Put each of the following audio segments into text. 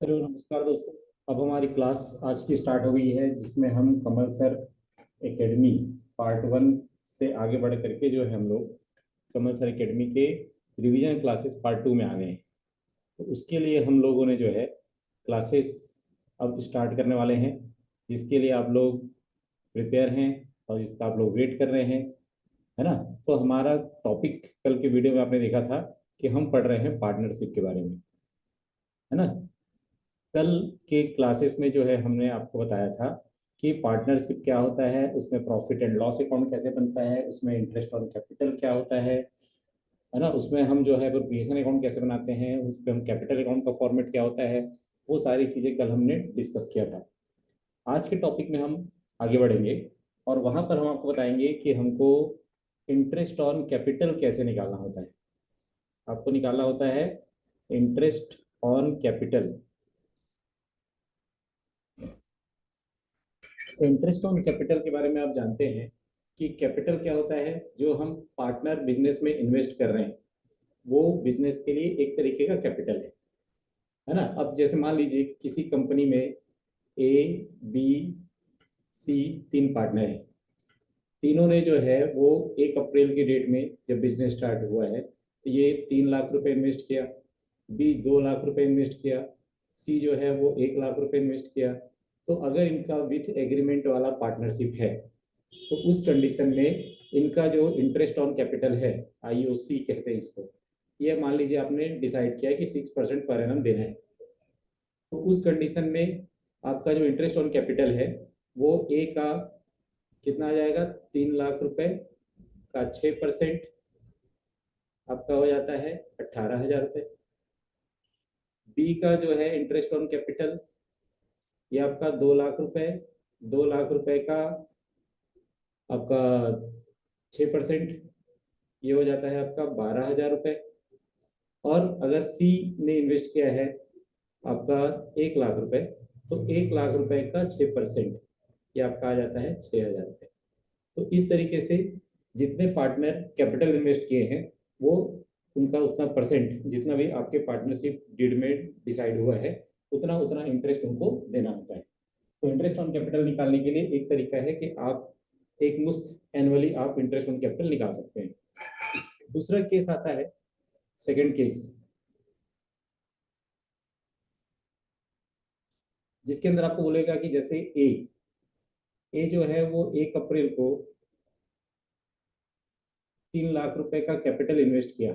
Hello नमस्कार दोस्तों। अब हमारी क्लास आज की स्टार्ट हो गई है जिसमें हम कमल सर एकेडमी पार्ट 1 से आगे बढ़ करके जो है हम लोग कमल सर एकेडमी के रिवीजन क्लासेस पार्ट 2 में आ गए हैं। तो उसके लिए हम लोगों ने जो है क्लासेस अब स्टार्ट करने वाले हैं, जिसके लिए आप लोग प्रिपेयर हैं और जिसका आप लोग वेट कर रहे हैं, है ना। तो हमारा टॉपिक कल के वीडियो में आपने देखा था कि हम पढ़ रहे हैं पार्टनरशिप के बारे में, है ना। कल के क्लासेस में जो है हमने आपको बताया था कि पार्टनरशिप क्या होता है, उसमें प्रॉफिट एंड लॉस अकाउंट कैसे बनता है, उसमें इंटरेस्ट ऑन कैपिटल क्या होता है ना। उसमें हम जो है प्रोप्रिएशन अकाउंट कैसे बनाते हैं, उसमें हम कैपिटल अकाउंट का फॉर्मेट क्या होता है, वो सारी चीज़ें कल हमने डिस्कस किया था। आज के टॉपिक में हम आगे बढ़ेंगे और वहाँ पर हम आपको बताएंगे कि हमको इंटरेस्ट ऑन कैपिटल कैसे निकालना होता है। आपको निकालना होता है इंटरेस्ट ऑन कैपिटल। तो इंटरेस्ट ऑन कैपिटल के बारे में आप जानते हैं कि कैपिटल क्या होता है। जो हम पार्टनर बिजनेस में इन्वेस्ट कर रहे हैं वो बिजनेस के लिए एक तरीके का कैपिटल है ना। अब जैसे मान लीजिए किसी कंपनी में ए, बी, सी तीन पार्टनर हैं। तीनों ने जो है वो 1 अप्रैल के डेट में जब बिजनेस स्टार्ट हुआ है तो ये 3 लाख रुपए इन्वेस्ट किया, बी 2 लाख रुपए इन्वेस्ट किया, सी जो है वो 1 लाख रुपए इन्वेस्ट किया। तो अगर इनका विथ एग्रीमेंट वाला पार्टनरशिप है तो उस कंडीशन में इनका जो इंटरेस्ट ऑन कैपिटल है, आईओसी कहते हैं इसको, ये मान लीजिए आपने डिसाइड किया कि 6% पर एनम देना है। तो उस कंडीशन में आपका जो इंटरेस्ट ऑन कैपिटल है वो ए का कितना आ जाएगा, 3 लाख रुपए का 6% आपका हो जाता है 18,000 रुपये। बी का जो है इंटरेस्ट ऑन कैपिटल ये आपका 2 लाख रुपए, 2 लाख रुपए का आपका 6% ये हो जाता है आपका 12,000 रुपये। और अगर सी ने इन्वेस्ट किया है आपका 1 लाख रुपए, तो 1 लाख रुपए का 6% ये आपका आ जाता है 6,000 रुपये। तो इस तरीके से जितने पार्टनर कैपिटल इन्वेस्ट किए हैं वो उनका उतना परसेंट, जितना भी आपके पार्टनरशिप डीड में डिसाइड हुआ है उतना उतना इंटरेस्ट उनको देना होता है। तो इंटरेस्ट ऑन कैपिटल निकालने के लिए एक तरीका है कि आप एक मुश्त एनुअली आप इंटरेस्ट ऑन कैपिटल निकाल सकते हैं। दूसरा केस आता है, सेकंड केस, जिसके अंदर आपको बोलेगा कि जैसे ए जो है वो 1 अप्रैल को 3 लाख रुपए का कैपिटल इन्वेस्ट किया।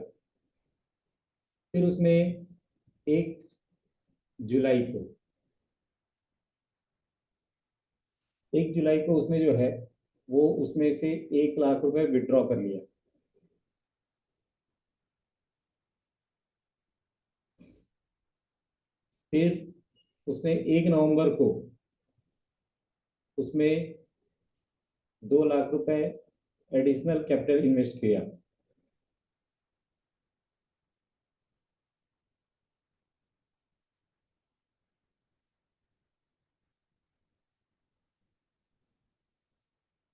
फिर उसने 1 जुलाई को 1 जुलाई को उसने जो है वो उसमें से 1 लाख रुपए विड्रॉ कर लिया। फिर उसने 1 नवंबर को उसमें 2 लाख रुपए एडिशनल कैपिटल इन्वेस्ट किया।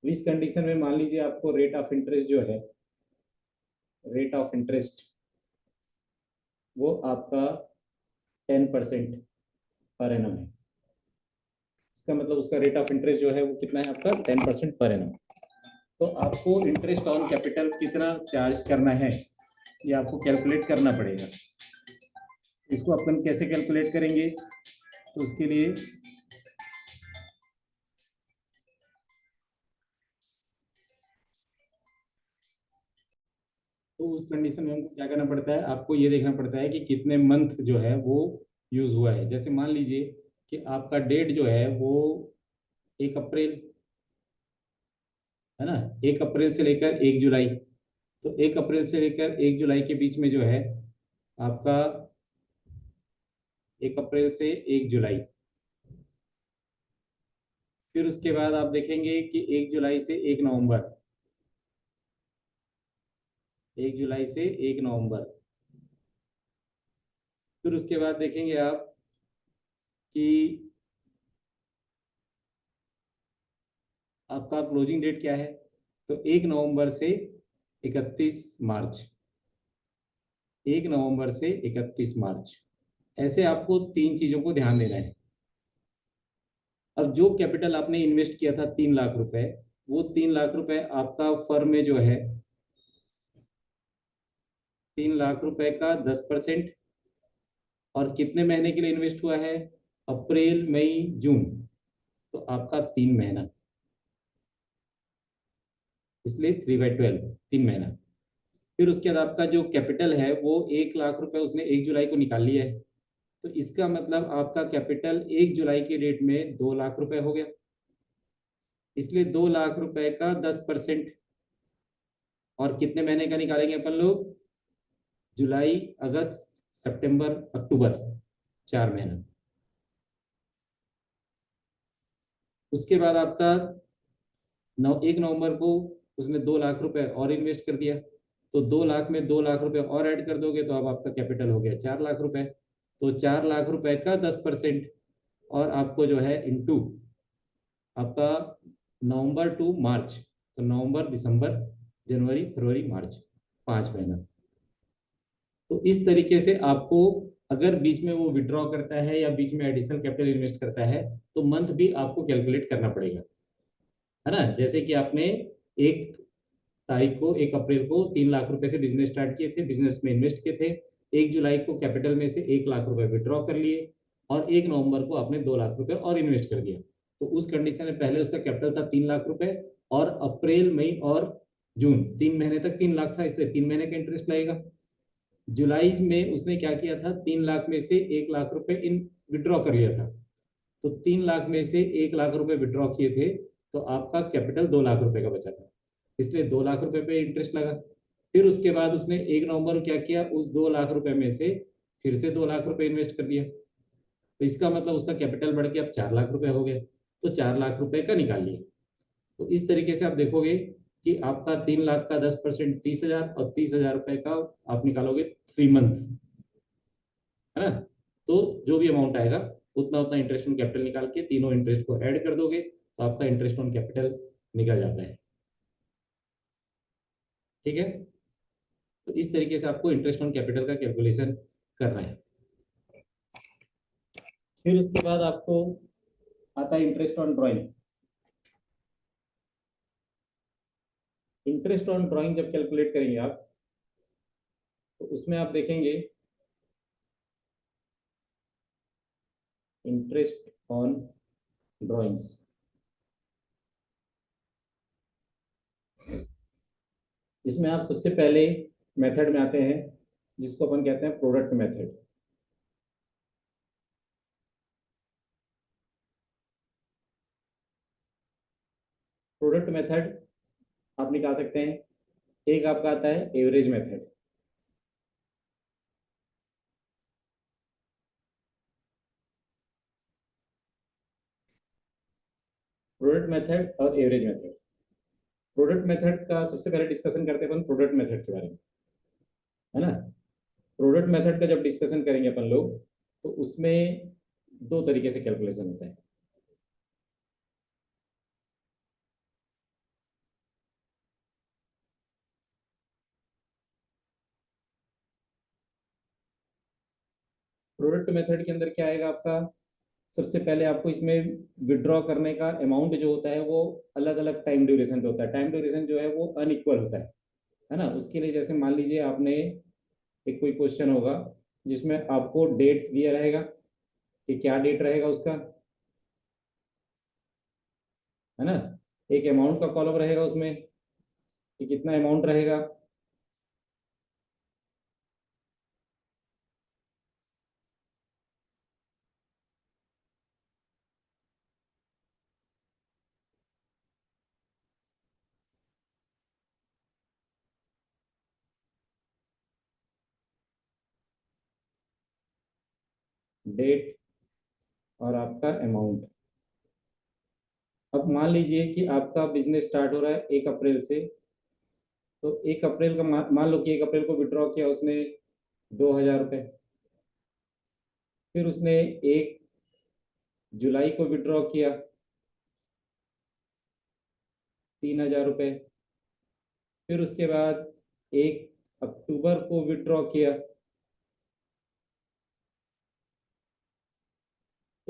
इस कंडीशन में मान लीजिए आपको रेट ऑफ इंटरेस्ट जो है, रेट ऑफ इंटरेस्ट वो आपका 10% पर एनम है। इसका मतलब उसका रेट ऑफ इंटरेस्ट जो है वो कितना है आपका 10% पर एनम। तो आपको इंटरेस्ट ऑन कैपिटल कितना चार्ज करना है ये आपको कैलकुलेट करना पड़ेगा। इसको अपन कैसे कैलकुलेट करेंगे, तो उसके लिए तो उस कंडीशन में हमको क्या करना पड़ता है, आपको ये देखना पड़ता है कि कितने मंथ जो है वो यूज हुआ है। जैसे मान लीजिए कि आपका डेट जो है वो 1 अप्रैल है ना, 1 अप्रैल से लेकर 1 जुलाई। तो 1 अप्रैल से लेकर 1 जुलाई के बीच में जो है आपका 1 अप्रैल से 1 जुलाई। फिर उसके बाद आप देखेंगे कि 1 जुलाई से 1 नवंबर, 1 जुलाई से 1 नवंबर। फिर उसके बाद देखेंगे आप कि आपका क्लोजिंग डेट क्या है। तो 1 नवंबर से 31 मार्च, 1 नवंबर से 31 मार्च। ऐसे आपको तीन चीजों को ध्यान देना है। अब जो कैपिटल आपने इन्वेस्ट किया था 3 लाख रुपए, वो 3 लाख रुपए आपका फर्म में जो है 3 लाख रुपए का 10%, और कितने महीने के लिए इन्वेस्ट हुआ है? अप्रैल मई जून, तो आपका 3 महीना, इसलिए 3/12, 3 महीना। फिर उसके बाद आपका जो कैपिटल है वो 1 लाख रुपए उसने 1 जुलाई को निकाल लिया है, तो इसका मतलब आपका कैपिटल 1 जुलाई के डेट में 2 लाख रुपए हो गया। इसलिए 2 लाख रुपए का 10%, और कितने महीने का निकालेंगे अपन लोग? जुलाई, अगस्त, सितंबर, अक्टूबर, 4 महीना। उसके बाद आपका 1 नवंबर को उसने 2 लाख रुपए और इन्वेस्ट कर दिया, तो 2 लाख में 2 लाख रुपए और ऐड कर दोगे तो अब आपका कैपिटल हो गया 4 लाख रुपए। तो 4 लाख रुपए का 10%, और आपको जो है इंटू आपका नवंबर टू मार्च, तो नवंबर, दिसंबर, जनवरी, फरवरी, मार्च, 5 महीना। तो इस तरीके से आपको, अगर बीच में वो विड्रॉ करता है या बीच में एडिशनल कैपिटल इन्वेस्ट करता है, तो मंथ भी आपको कैलकुलेट करना पड़ेगा, है ना। जैसे कि आपने 1 तारीख को, 1 अप्रैल को 3 लाख रुपए से बिजनेस स्टार्ट किए थे, बिजनेस में इन्वेस्ट किए थे। 1 जुलाई को कैपिटल में से 1 लाख रुपए विड्रॉ कर लिए, और 1 नवंबर को आपने 2 लाख रुपए और इन्वेस्ट कर दिया। तो उस कंडीशन में पहले उसका कैपिटल था 3 लाख रुपए, और अप्रैल, मई और जून 3 महीने तक 3 लाख था, इसलिए 3 महीने का इंटरेस्ट लगेगा। जुलाई में उसने क्या किया था? 3 लाख में से 1 लाख रुपए इन विड्रॉ कर लिया था, तो 3 लाख में से 1 लाख रुपए विड्रॉ किए थे, तो आपका कैपिटल 2 लाख रुपए का बचा था, इसलिए 2 लाख रुपए पे इंटरेस्ट लगा। फिर उसके बाद उसने 1 नवंबर को क्या किया? उस 2 लाख रुपए में से फिर से 2 लाख रुपए इन्वेस्ट कर दिया, तो इसका मतलब उसका कैपिटल बढ़ के अब 4 लाख रुपए हो गए, तो 4 लाख रुपए का निकाल लिया। तो इस तरीके से आप देखोगे कि आपका 3 लाख का 10% 30 हजार, और 30 हजार रुपए का आप निकालोगे 3 मंथ, है ना। तो जो भी अमाउंट आएगा उतना उतना इंटरेस्ट ऑन कैपिटल निकाल के तीनों इंटरेस्ट को ऐड कर दोगे, तो आपका इंटरेस्ट ऑन कैपिटल निकल जाता है। ठीक है, तो इस तरीके से आपको इंटरेस्ट ऑन कैपिटल का कैलकुलेशन करना है। फिर उसके बाद आपको आता है interest on drawing. Interest on drawing जब कैलकुलेट करेंगे आप, तो उसमें आप देखेंगे इंटरेस्ट ऑन ड्राइंग्स। इसमें आप सबसे पहले मेथड में आते हैं जिसको अपन कहते हैं प्रोडक्ट मेथड। प्रोडक्ट मेथड आप निकाल सकते हैं। एक आपका आता है एवरेज मेथड। प्रोडक्ट मेथड और एवरेज मेथड। प्रोडक्ट मेथड का सबसे पहले डिस्कशन करते हैं अपन प्रोडक्ट मेथड के बारे में, है ना। प्रोडक्ट मेथड का जब डिस्कशन करेंगे अपन लोग, तो उसमें दो तरीके से कैलकुलेशन होता है। प्रोडक्ट मेथड के अंदर क्या आएगा आपका? सबसे पहले आपको इसमें विड्रॉ करने का अमाउंट जो होता है वो अलग अलग टाइम ड्यूरेशन पे होता है। टाइम ड्यूरेशन जो है वो अनइक्वल होता है ना। उसके लिए जैसे मान लीजिए आपने एक कोई क्वेश्चन होगा जिसमें आपको डेट दिया रहेगा, कि क्या डेट रहेगा उसका, है ना। एक अमाउंट का कॉलम रहेगा उसमें कि कितना अमाउंट रहेगा, डेट और आपका अमाउंट। अब मान लीजिए कि आपका बिजनेस स्टार्ट हो रहा है 1 अप्रैल से, तो 1 अप्रैल का मान लो कि 1 अप्रैल को विड्रॉ किया उसने 2 हजार रुपये। फिर उसने 1 जुलाई को विड्रॉ किया 3 हजार रुपये। फिर उसके बाद 1 अक्टूबर को विड्रॉ किया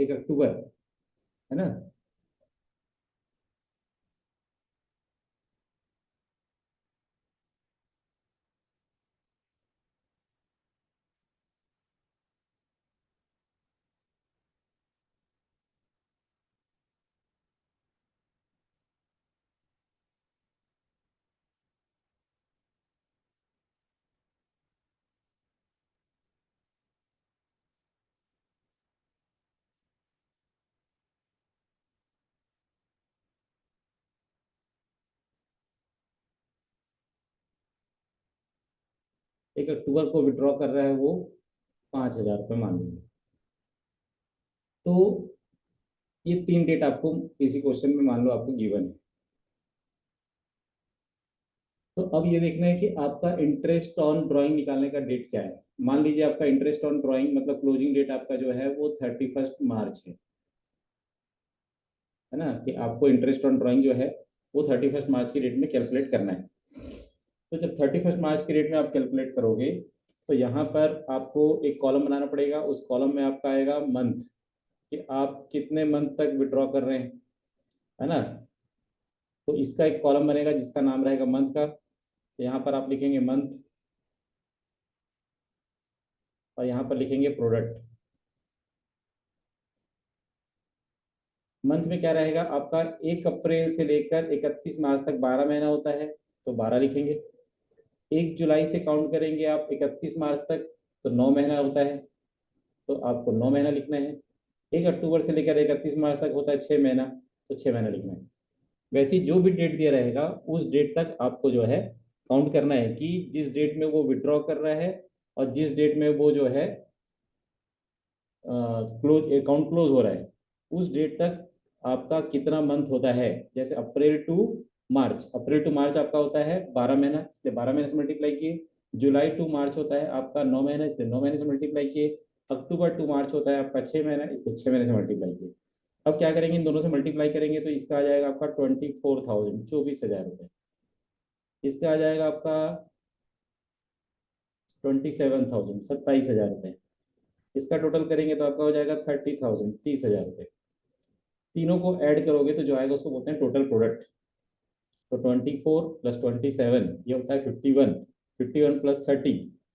1 अक्टूबर, है ना। 1 अक्टूबर को विड्रॉ कर रहा है वो 5,000 रुपये मान लीजिए। तो ये 3 डेट आपको किसी क्वेश्चन में मान लो आपको गिवन है। तो अब ये देखना है कि आपका इंटरेस्ट ऑन ड्राइंग निकालने का डेट क्या है। मान लीजिए आपका इंटरेस्ट ऑन ड्राइंग मतलब क्लोजिंग डेट आपका जो है वो 31 मार्च है ना, कि आपको इंटरेस्ट ऑन ड्राइंग जो है वो 31 मार्च की डेट में कैलकुलेट करना है। तो जब 31 मार्च की डेट में आप कैलकुलेट करोगे तो यहाँ पर आपको एक कॉलम बनाना पड़ेगा। उस कॉलम में आपका आएगा मंथ, कि आप कितने मंथ तक विड्रॉ कर रहे हैं, है ना। तो इसका एक कॉलम बनेगा जिसका नाम रहेगा मंथ का। तो यहाँ पर आप लिखेंगे मंथ और यहाँ पर लिखेंगे प्रोडक्ट। मंथ में क्या रहेगा आपका, 1 अप्रैल से लेकर 31 मार्च तक 12 महीना होता है, तो 12 लिखेंगे। 1 जुलाई से काउंट करेंगे आप 31 मार्च तक, तो 9 महीना होता है, तो आपको 9 महीना लिखना है। 1 अक्टूबर से लेकर 31 मार्च तक होता है 6 महीना, तो 6 महीना लिखना है। वैसे ही जो भी डेट दिया रहेगा उस डेट तक आपको जो है काउंट करना है, कि जिस डेट में वो विड्रॉ कर रहा है और जिस डेट में वो जो है क्लोज अकाउंट क्लोज हो रहा है, उस डेट तक आपका कितना मंथ होता है। जैसे अप्रैल टू मार्च आपका होता है 12 महीना, इसलिए 12 महीने से मल्टीप्लाई किए। जुलाई टू मार्च होता है आपका 9 महीना, इसलिए 9 महीने से मल्टीप्लाई किए। अक्टूबर टू मार्च होता है आपका 6 महीना, इसलिए 6 महीने से मल्टीप्लाई किए। अब क्या करेंगे, इन दोनों से मल्टीप्लाई करेंगे तो इसका आ जाएगा आपका 24,000, 24,000 रुपये। इसका आ जाएगा आपका 27,000, 27,000 रुपये। इसका टोटल करेंगे तो आपका हो जाएगा 30,000, 30,000 रुपये। तीनों को ऐड करोगे तो जो आएगा उसको बोलते हैं टोटल प्रोडक्ट। तो 24 + 27 ये होता है 51, 51 + 30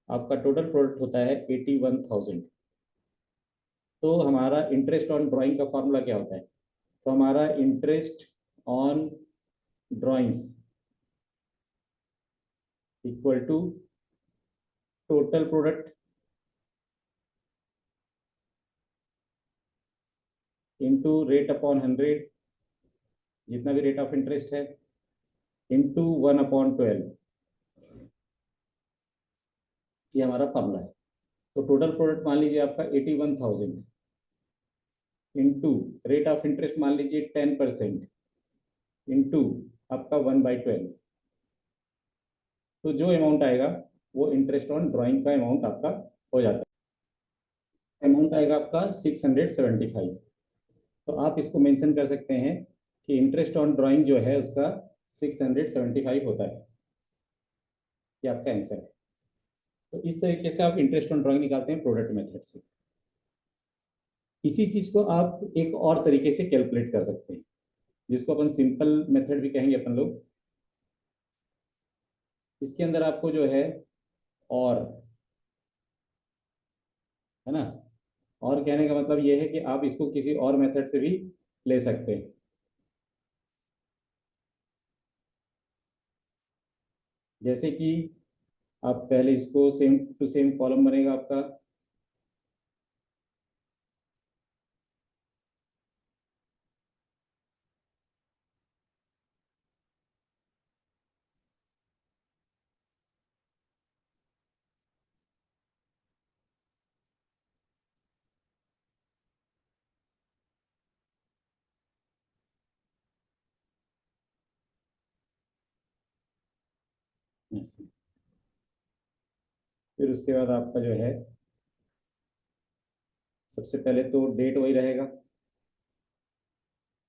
आपका टोटल प्रोडक्ट होता है 81,000। तो हमारा इंटरेस्ट ऑन ड्राइंग का फॉर्मूला क्या होता है, तो हमारा interest on drawings equal to total product into rate upon 100, जितना भी रेट ऑफ इंटरेस्ट है, इंटू 1/12। ये हमारा फॉर्मूला है। तो टोटल प्रोडक्ट मान लीजिए आपका 81,000 इंटू रेट ऑफ इंटरेस्ट मान लीजिए 10% इंटू आपका 1/12। तो जो अमाउंट आएगा वो इंटरेस्ट ऑन ड्राइंग का अमाउंट आपका हो जाता है। अमाउंट आएगा आपका 675। तो आप इसको मेंशन कर सकते हैं कि इंटरेस्ट ऑन ड्राइंग जो है उसका 675 होता है। ये आपका आंसर है। तो इस तरीके से आप इंटरेस्ट ऑन ड्राइंग निकालते हैं प्रोडक्ट मेथड से। इसी चीज को आप एक और तरीके से कैलकुलेट कर सकते हैं, जिसको अपन सिंपल मेथड भी कहेंगे अपन लोग। इसके अंदर आपको जो है और, है ना, और कहने का मतलब ये है कि आप इसको किसी और मेथड से भी ले सकते हैं। जैसे कि आप पहले इसको सेम टू सेम कॉलम बनेगा आपका, ऐसे। फिर उसके बाद आपका जो है सबसे पहले तो डेट वही रहेगा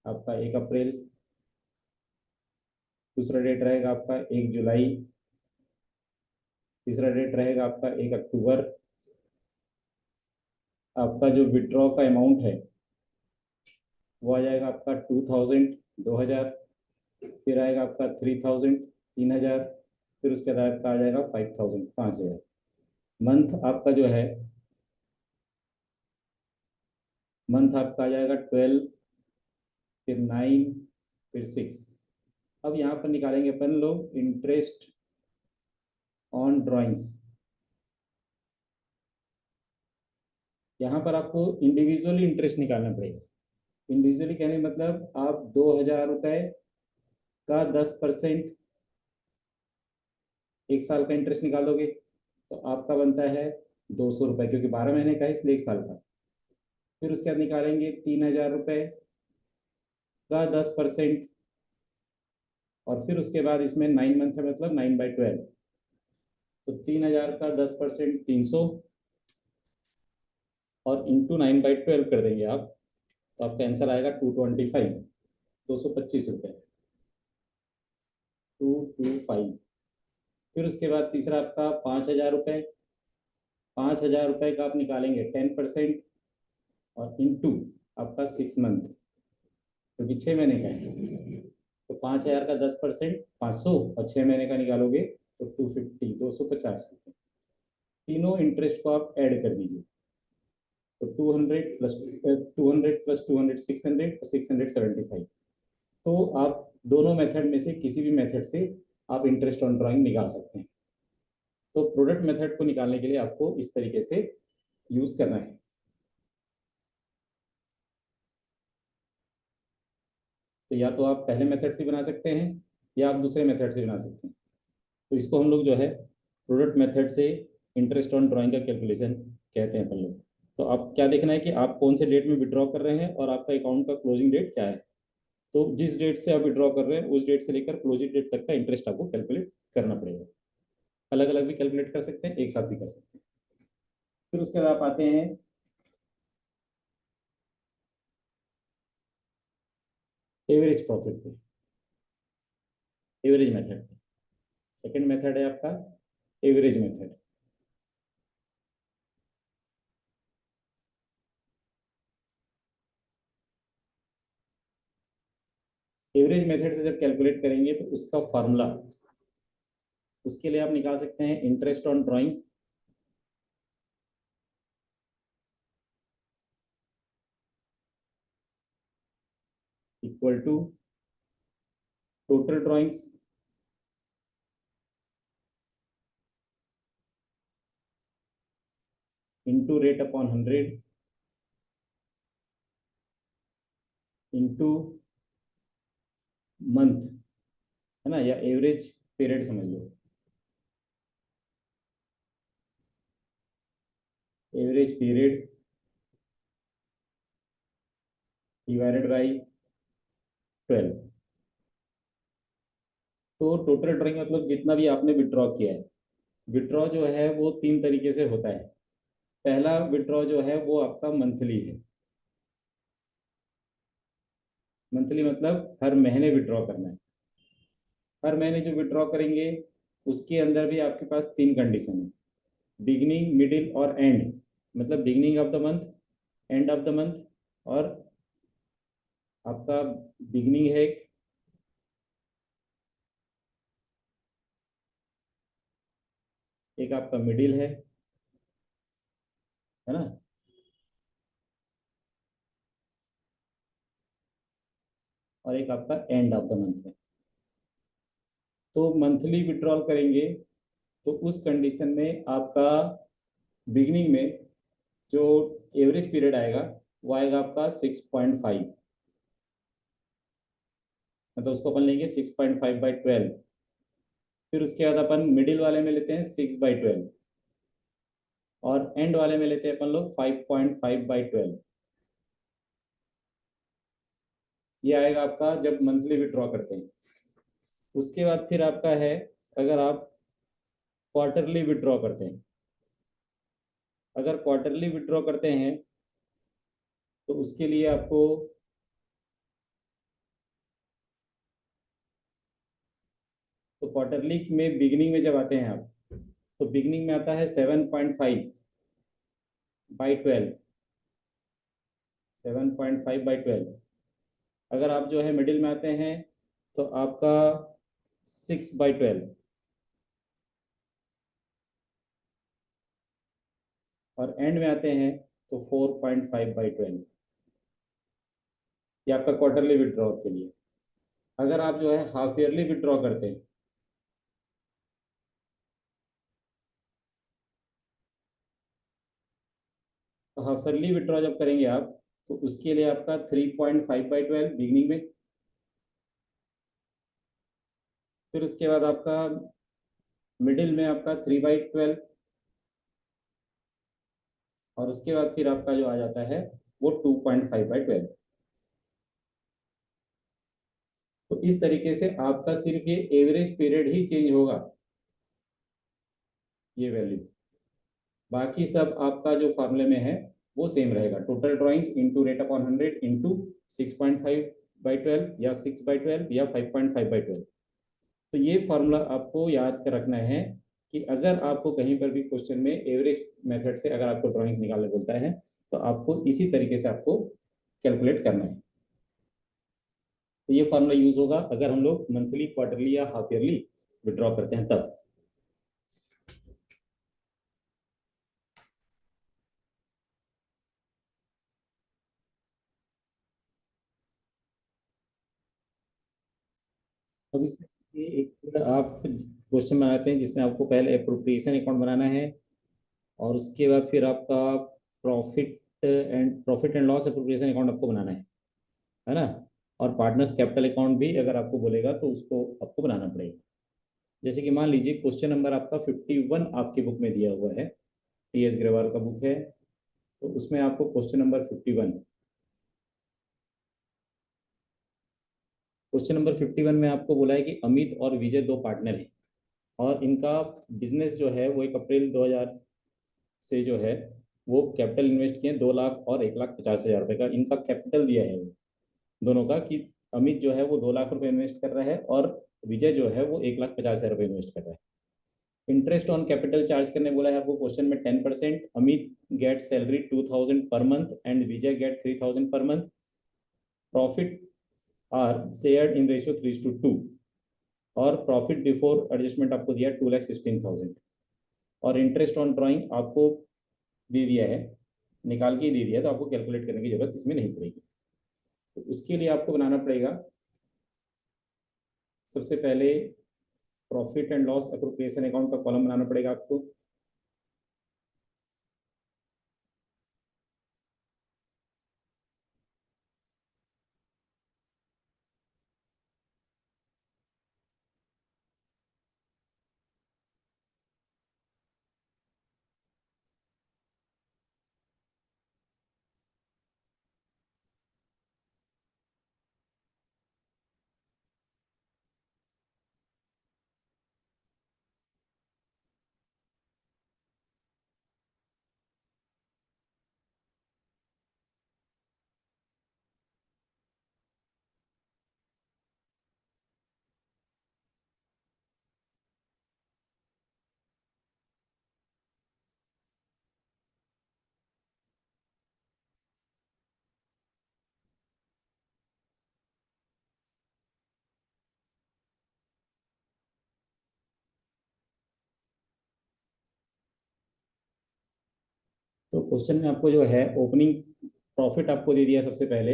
आपका 1 अप्रैल। दूसरा डेट रहेगा आपका 1 जुलाई। तीसरा डेट रहेगा आपका 1 अक्टूबर। आपका जो विड्रॉ का अमाउंट है वो आ जाएगा आपका 2000, 2000। फिर आएगा आपका 3000, 3000। फिर उसके बाद आपका आ जाएगा 5000, 5000। मंथ आपका जो है, मंथ आपका आ जाएगा 12, फिर 9, फिर 6। अब यहाँ पर निकालेंगे अपन लोग इंटरेस्ट ऑन ड्राइंग्स। यहाँ पर आपको इंडिविजुअली इंटरेस्ट निकालना पड़ेगा। इंडिविजुअली कहने का मतलब आप 2000 रुपये का 10% एक साल का इंटरेस्ट निकाल दोगे तो आपका बनता है 200 रुपये, क्योंकि 12 महीने का है इसलिए एक साल का। फिर उसके बाद निकालेंगे 3000 रुपये का 10%। और फिर उसके बाद इसमें 9 मंथ है, मतलब 9/12। तो 3000 का 10%, 300। और इंटू 9/12 कर देंगे आप, तो आपका आंसर आएगा 225, 225 रुपये, 225। फिर उसके बाद तीसरा आपका 5000 रुपये। 5000 रुपये का आप निकालेंगे 10%, और इंटू आपका 6 मंथ, क्योंकि 6 महीने का है। तो 5000 का 10%, 500, और 6 महीने का निकालोगे तो 250, 250 रुपये। तीनों इंटरेस्ट को आप ऐड कर दीजिए, तो 200 + 200 + 200, 600, और 675। तो आप दोनों मेथड में से किसी भी मेथड से आप इंटरेस्ट ऑन ड्राइंग निकाल सकते हैं। तो प्रोडक्ट मेथड को निकालने के लिए आपको इस तरीके से यूज करना है। तो या तो आप पहले मेथड से बना सकते हैं, या आप दूसरे मेथड से बना सकते हैं। तो इसको हम लोग जो है प्रोडक्ट मेथड से इंटरेस्ट ऑन ड्राइंग का कैलकुलेशन कहते हैं अपन लोग। तो आप क्या देखना है कि आप कौन से डेट में विड्रॉ कर रहे हैं और आपका अकाउंट का क्लोजिंग डेट क्या है। तो जिस डेट से आप विड्रॉ कर रहे हैं उस डेट से लेकर क्लोजिंग डेट तक का इंटरेस्ट आपको कैलकुलेट करना पड़ेगा। अलग अलग भी कैलकुलेट कर सकते हैं, एक साथ भी कर सकते हैं। फिर उसके बाद आप आते हैं एवरेज प्रॉफिट पे, एवरेज मेथड पे। सेकेंड मेथड है आपका एवरेज मेथड। एवरेज मेथड से जब कैलकुलेट करेंगे तो उसका फॉर्मूला, उसके लिए आप निकाल सकते हैं interest on drawing equal to total drawings into rate upon 100 into month, है ना, या एवरेज पीरियड समझ लो। Average period divided by 12। तो टोटल ड्राइंग मतलब जितना भी आपने विड्रॉ किया है। विड्रॉ जो है वो 3 तरीके से होता है। पहला विड्रॉ जो है वो आपका मंथली है। मंथली मतलब हर महीने विड्रॉ करना है। हर महीने जो विड्रॉ करेंगे उसके अंदर भी आपके पास 3 कंडीशन है, बिगिनिंग, मिडिल और एंड। मतलब beginning of the month, end of the month, और आपका बिगिनिंग है, एक आपका मिडिल है ना, और एक आपका एंड ऑफ द मंथ है। तो मंथली विड्रॉल करेंगे तो उस कंडीशन में आपका बिगिनिंग में जो एवरेज पीरियड आएगा वो आएगा आपका 6.5। मतलब उसको अपन लेंगे 6.5/12। फिर उसके बाद अपन मिडिल वाले में लेते हैं 6/12, और एंड वाले में लेते हैं अपन लोग 5.5/12। ये आएगा आपका जब मंथली विड्रॉ करते हैं। उसके बाद फिर आपका है, अगर आप क्वार्टरली विड्रॉ करते हैं। अगर क्वार्टरली विड्रॉ करते हैं तो उसके लिए आपको, तो क्वार्टरली में बिगिनिंग में जब आते हैं आप, तो बिगिनिंग में आता है 7.5/12। 7.5/12। अगर आप जो है मिडिल में आते हैं तो आपका 6/12, और एंड में आते हैं तो 4.5/12, ये आपका क्वार्टरली विड्रॉ के लिए। अगर आप जो है हाफ ईयरली विड्रॉ करते हैं, तो हाफ ईयरली विड्रॉ जब करेंगे आप, तो उसके लिए आपका 3.5/12 बिगनिंग में, फिर उसके बाद आपका मिडिल में आपका 3/12, और उसके बाद फिर आपका जो आ जाता है वो 2.5/12। तो इस तरीके से आपका सिर्फ ये एवरेज पीरियड ही चेंज होगा, ये वैल्यू। बाकी सब आपका जो फॉर्मूले में है वो सेम रहेगा, total drawings into rate upon 100 into 6.5/12 या 6/12 या 5.5/12। तो ये फॉर्मूला आपको याद कर रखना है कि अगर आपको कहीं पर भी क्वेश्चन में एवरेज मेथड से अगर आपको ड्राइंग्स निकालने बोलता है, तो आपको इसी तरीके से आपको कैलकुलेट करना है। तो ये फॉर्मूला यूज होगा अगर हम लोग मंथली, क्वार्टरली या हाफ ईयरली विड्रॉ करते हैं तब। अब इसमें ये एक आप क्वेश्चन में आते हैं जिसमें आपको पहले अप्रोप्रिएशन अकाउंट बनाना है, और उसके बाद फिर आपका profit and loss appropriation account आपको बनाना है ना। और पार्टनर्स कैपिटल अकाउंट भी अगर आपको बोलेगा तो उसको आपको बनाना पड़ेगा। जैसे कि मान लीजिए क्वेश्चन नंबर आपका 51 आपकी बुक में दिया हुआ है, टी एस ग्रेवाल का बुक है, तो उसमें आपको क्वेश्चन नंबर 51 में आपको बोला है कि अमित और विजय दो पार्टनर हैं, और इनका बिजनेस जो है वो 1 अप्रैल 2000 से जो है वो कैपिटल इन्वेस्ट किए 2 लाख और 1,50,000 रुपए का इनका कैपिटल दिया है वो दोनों का, कि अमित जो है वो 2 लाख रुपए इन्वेस्ट कर रहा है और विजय जो है वो 1,50,000 रुपए इन्वेस्ट कर रहा है। इंटरेस्ट ऑन कैपिटल चार्ज करने बोला है आपको क्वेश्चन में 10%। Amit get salary 2,000 per month and Vijay get 3,000 per month. Profit are shared in ratio 3:2, और प्रॉफिट बिफोर एडजस्टमेंट आपको दिया 2,16,000, और इंटरेस्ट ऑन ड्राइंग आपको दे दिया है, निकाल के ही दे दिया, तो आपको कैलकुलेट करने की जरूरत इसमें नहीं पड़ेगी। तो उसके लिए आपको बनाना पड़ेगा सबसे पहले profit and loss appropriation account का कॉलम बनाना पड़ेगा आपको। तो क्वेश्चन में आपको जो है ओपनिंग प्रॉफिट आपको दे दिया सबसे पहले,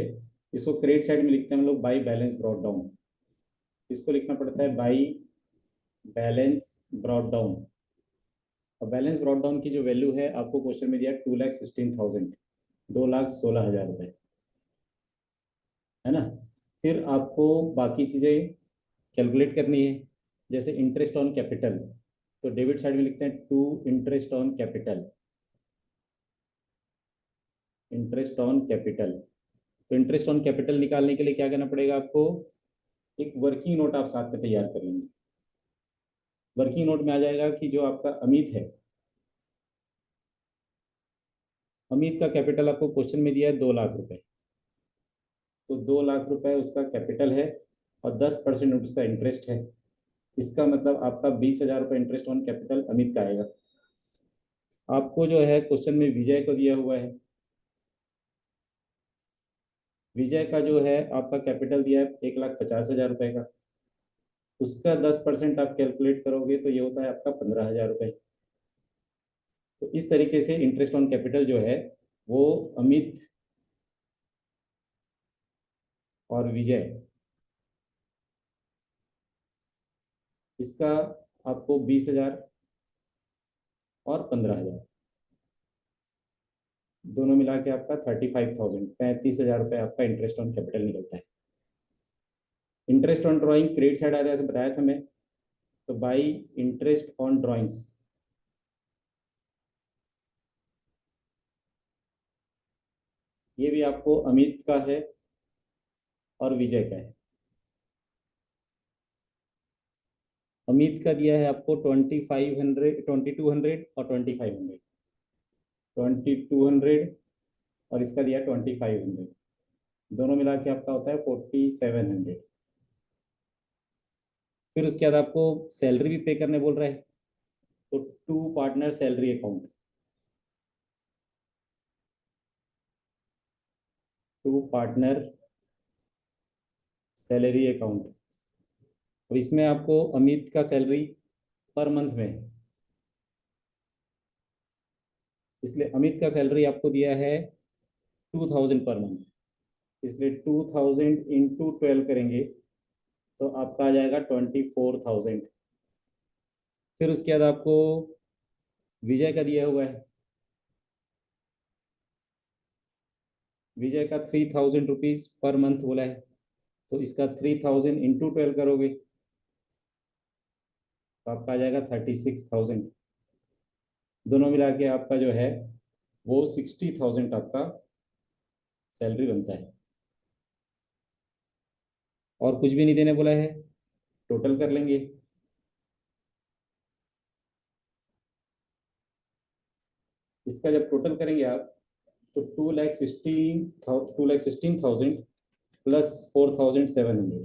इसको क्रेडिट साइड में लिखते हैं हम लोग बाई बैलेंस ब्रॉट डाउन। इसको लिखना पड़ता है बाई बैलेंस ब्रॉट डाउन। और बैलेंस ब्रॉट डाउन की जो वैल्यू है आपको क्वेश्चन में दिया 2,16,000, 2,16,000 रुपये, है ना। फिर आपको बाकी चीज़ें कैलकुलेट करनी है, जैसे इंटरेस्ट ऑन कैपिटल, तो डेबिट साइड में लिखते हैं to interest on capital, interest on capital. तो इंटरेस्ट ऑन कैपिटल निकालने के लिए क्या करना पड़ेगा आपको, एक वर्किंग नोट आप साथ में तैयार कर लेंगे। वर्किंग नोट में आ जाएगा कि जो आपका अमित है, अमित का कैपिटल आपको क्वेश्चन में दिया है 2 लाख रुपए, तो 2 लाख रुपए उसका कैपिटल है, और 10% उसका इंटरेस्ट है। इसका मतलब आपका 20,000 रुपये इंटरेस्ट ऑन कैपिटल अमित का आएगा। आपको जो है क्वेश्चन में विजय को दिया हुआ है, विजय का जो है आपका कैपिटल दिया है 1,50,000 रुपए का, उसका 10% आप कैलकुलेट करोगे तो ये होता है आपका 15,000 रुपये। तो इस तरीके से इंटरेस्ट ऑन कैपिटल जो है वो अमित और विजय, इसका आपको 20,000 और 15,000 दोनों मिला के आपका 35,000, 35,000 रुपये आपका इंटरेस्ट ऑन कैपिटल निकलता है। Interest on drawing credit side आ जाए, ऐसे बताया था मैं। तो बाई इंटरेस्ट ऑन ड्राइंग्स, ये भी आपको अमित का है और विजय का है। अमित का दिया है आपको 2,500, 2,200 और 2,500, 2,200 और इसका दिया 2,500, दोनों मिला के आपका होता है 4,700। फिर उसके बाद आपको सैलरी भी पे करने बोल रहा है, तो to partner salary account, to partner salary account. और इसमें आपको अमित का सैलरी पर मंथ में है, इसलिए अमित का सैलरी आपको दिया है 2,000 पर मंथ, इसलिए 2,000 इंटू 12 करेंगे तो आपका आ जाएगा 24,000। फिर उसके बाद आपको विजय का दिया हुआ है, विजय का 3,000 रुपीज पर मंथ बोला है, तो इसका 3,000 इंटू 12 करोगे तो आपका आ जाएगा 36,000। दोनों मिला के आपका जो है वो 60,000 आपका सैलरी बनता है। और कुछ भी नहीं देने बोला है, टोटल कर लेंगे। इसका जब टोटल करेंगे आप तो 2,16,000 प्लस 4,700,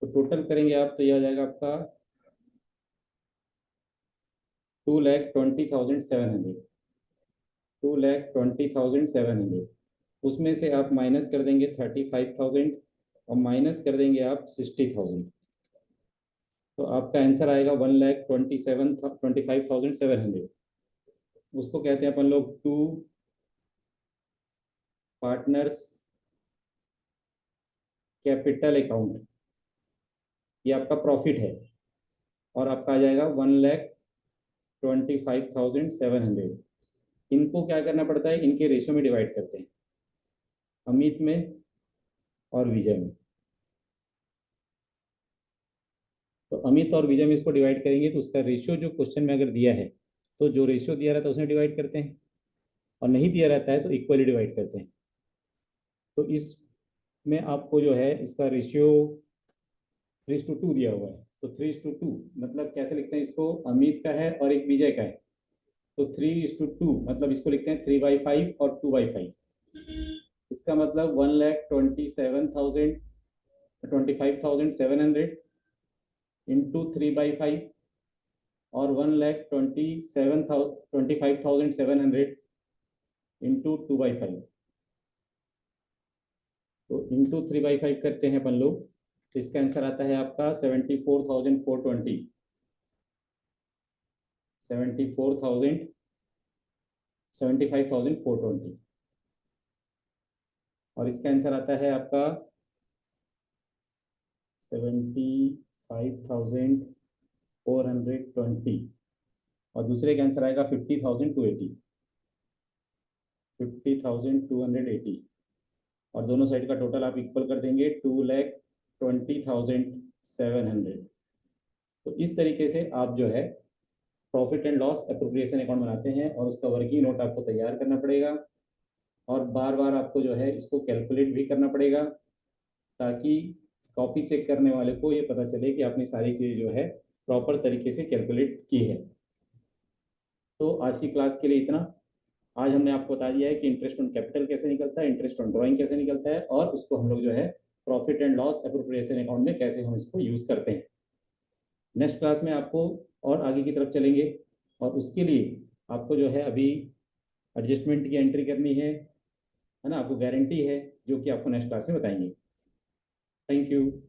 तो टोटल करेंगे आप तो यह आ जाएगा आपका 2,20,700, 2,20,700। उसमें से आप माइनस कर देंगे 35,000 और माइनस कर देंगे आप 60,000, तो आपका आंसर आएगा 1,27,25,700। उसको कहते हैं अपन लोग टू पार्टनर्स कैपिटल अकाउंट, ये आपका प्रॉफिट है और आपका आ जाएगा 1,25,700। इनको क्या करना पड़ता है, इनके रेशियो में डिवाइड करते हैं, अमित में और विजय में। तो अमित और विजय में इसको डिवाइड करेंगे तो उसका रेशियो जो क्वेश्चन में अगर दिया है तो जो रेशियो दिया रहता है उसमें डिवाइड करते हैं, और नहीं दिया रहता है तो इक्वली डिवाइड करते हैं। तो इसमें आपको जो है इसका रेशियो 3:2 दिया हुआ है, तो 3:2 मतलब कैसे लिखते हैं इसको, अमित का है और एक विजय का है, तो 3:2 मतलब इसको लिखते हैं 3/5 और 2/5। इसका मतलब 1,27,000, 25,700 इंटू 3/5 और 1,25,700 इंटू 2/5, तो इंटू 3/5 करते हैं अपन लोग, तो इसका आंसर आता है आपका 74,420, 74,000, 75,420। और इसका आंसर आता है आपका 75,420, और दूसरे का आंसर आएगा 50,280, 50,280। और दोनों साइड का टोटल आप इक्वल कर देंगे 2,20,700। तो इस तरीके से आप जो है profit and loss appropriation account बनाते हैं, और उसका वर्किंग नोट आपको तैयार करना पड़ेगा और बार बार आपको जो है इसको कैलकुलेट भी करना पड़ेगा, ताकि कॉपी चेक करने वाले को ये पता चले कि आपने सारी चीज़ें जो है प्रॉपर तरीके से कैलकुलेट की है। तो आज की क्लास के लिए इतना। आज हमने आपको बता दिया है कि इंटरेस्ट ऑन कैपिटल कैसे निकलता है, इंटरेस्ट ऑन ड्राइंग कैसे निकलता है, और उसको हम लोग जो है profit and loss appropriation account में कैसे हम इसको यूज करते हैं। नेक्स्ट क्लास में आपको और आगे की तरफ चलेंगे, और उसके लिए आपको जो है अभी एडजस्टमेंट की एंट्री करनी है ना, आपको गारंटी है, जो कि आपको नेक्स्ट क्लास में बताएंगे। Thank you.